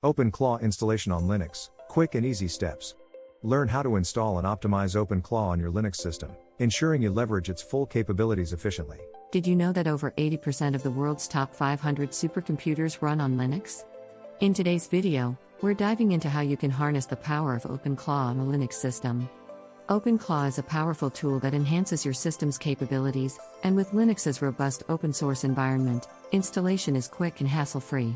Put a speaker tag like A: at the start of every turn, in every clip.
A: OpenClaw installation on Linux, quick and easy steps. Learn how to install and optimize OpenClaw on your Linux system, ensuring you leverage its full capabilities efficiently.
B: Did you know that over 80% of the world's top 500 supercomputers run on Linux? In today's video, we're diving into how you can harness the power of OpenClaw on a Linux system. OpenClaw is a powerful tool that enhances your system's capabilities, and with Linux's robust open-source environment, installation is quick and hassle-free.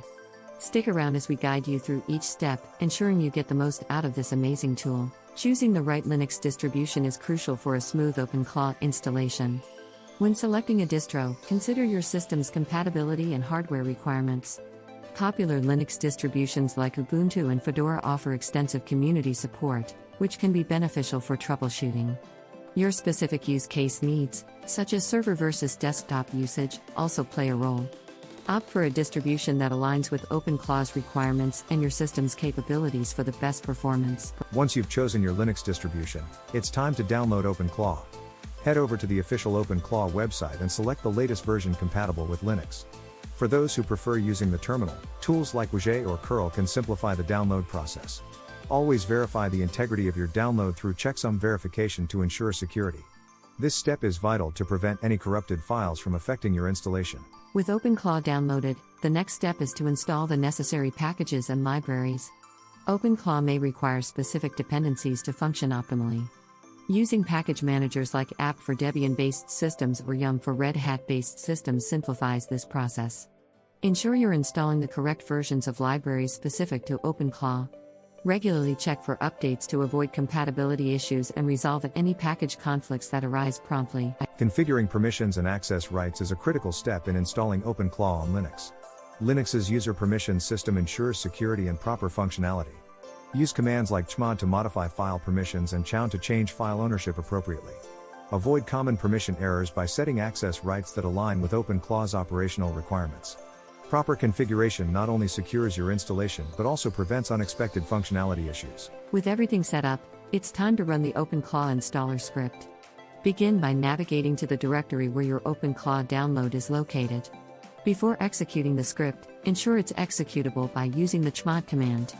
B: Stick around as we guide you through each step, ensuring you get the most out of this amazing tool. Choosing the right Linux distribution is crucial for a smooth OpenClaw installation. When selecting a distro, consider your system's compatibility and hardware requirements. Popular Linux distributions like Ubuntu and Fedora offer extensive community support, which can be beneficial for troubleshooting. Your specific use case needs, such as server versus desktop usage, also play a role. Opt for a distribution that aligns with OpenClaw's requirements and your system's capabilities for the best performance.
A: Once you've chosen your Linux distribution, it's time to download OpenClaw. Head over to the official OpenClaw website and select the latest version compatible with Linux. For those who prefer using the terminal, tools like Wget or curl can simplify the download process. Always verify the integrity of your download through checksum verification to ensure security. This step is vital to prevent any corrupted files from affecting your installation.
B: With OpenClaw downloaded, the next step is to install the necessary packages and libraries. OpenClaw may require specific dependencies to function optimally. Using package managers like apt for Debian-based systems or yum for Red Hat-based systems simplifies this process. Ensure you're installing the correct versions of libraries specific to OpenClaw. Regularly check for updates to avoid compatibility issues and resolve any package conflicts that arise promptly.
A: Configuring permissions and access rights is a critical step in installing OpenClaw on Linux. Linux's user permissions system ensures security and proper functionality. Use commands like chmod to modify file permissions and chown to change file ownership appropriately. Avoid common permission errors by setting access rights that align with OpenClaw's operational requirements. Proper configuration not only secures your installation but also prevents unexpected functionality issues.
B: With everything set up, it's time to run the OpenClaw installer script. Begin by navigating to the directory where your OpenClaw download is located. Before executing the script, ensure it's executable by using the chmod command.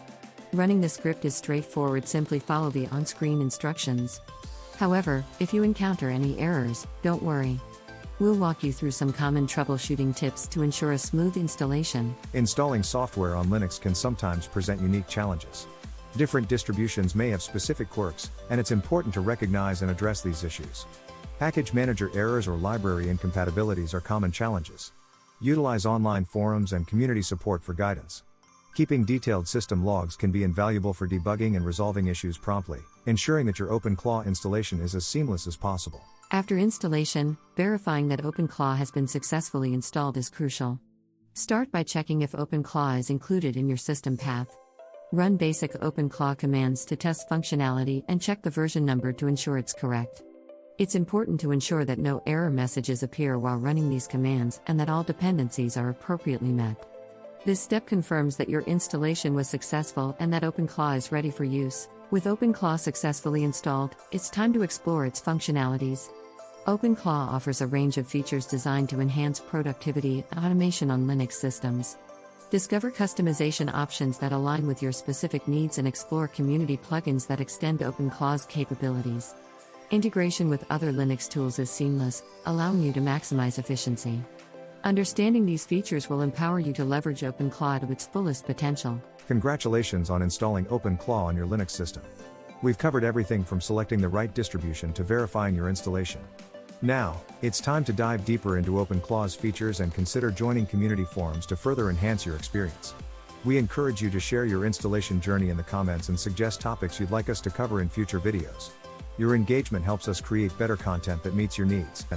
B: Running the script is straightforward, simply follow the on-screen instructions. However, if you encounter any errors, don't worry. We'll walk you through some common troubleshooting tips to ensure a smooth installation.
A: Installing software on Linux can sometimes present unique challenges. Different distributions may have specific quirks, and it's important to recognize and address these issues. Package manager errors or library incompatibilities are common challenges. Utilize online forums and community support for guidance. Keeping detailed system logs can be invaluable for debugging and resolving issues promptly, ensuring that your OpenClaw installation is as seamless as possible.
B: After installation, verifying that OpenClaw has been successfully installed is crucial. Start by checking if OpenClaw is included in your system path. Run basic OpenClaw commands to test functionality and check the version number to ensure it's correct. It's important to ensure that no error messages appear while running these commands and that all dependencies are appropriately met. This step confirms that your installation was successful and that OpenClaw is ready for use. With OpenClaw successfully installed, it's time to explore its functionalities. OpenClaw offers a range of features designed to enhance productivity and automation on Linux systems. Discover customization options that align with your specific needs and explore community plugins that extend OpenClaw's capabilities. Integration with other Linux tools is seamless, allowing you to maximize efficiency. Understanding these features will empower you to leverage OpenClaw to its fullest potential.
A: Congratulations on installing OpenClaw on your Linux system. We've covered everything from selecting the right distribution to verifying your installation. Now, it's time to dive deeper into OpenClaw's features and consider joining community forums to further enhance your experience. We encourage you to share your installation journey in the comments and suggest topics you'd like us to cover in future videos. Your engagement helps us create better content that meets your needs.